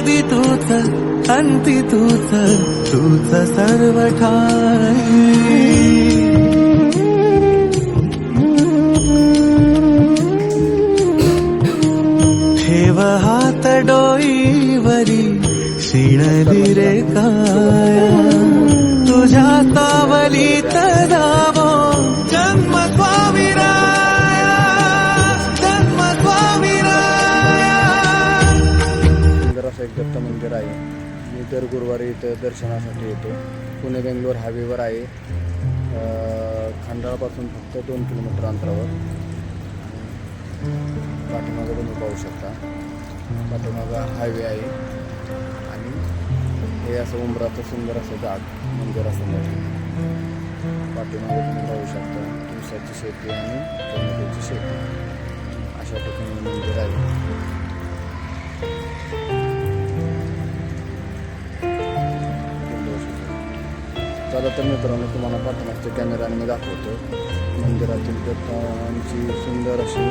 आदि तूच अंती तूच तूच सर्व ठाई ठेव हात डोईवरी शिणली रे काया तुझ्या तावलीत जावो जन्म स्वामीराया जन्म स्वामीराया. सुंदर असं एक दत्त मंदिर आहे. मी दर गुरुवारी इथं दर्शनासाठी येतो. पुणे बेंगलोर हायवेवर आहे. खंडाळापासून फक्त 2 किलोमीटर अंतरावर. पाठीमागं तुम्ही पाहू शकता, पाठीमागं हायवे आहे आणि हे असं उंबराचं सुंदर असं जाग मंदिरासमोर. पाठीमागं तुम्ही पाहू शकता ऊसाची शेती आणि टोमॅटोची शेती. अशा ठिकाणी मंदिर आहे. चला तर मित्रांनो, तुम्हाला पाठीमागच्या कॅमेऱ्याने मी दाखवतो मंदिरातील दत्तांची सुंदर अशी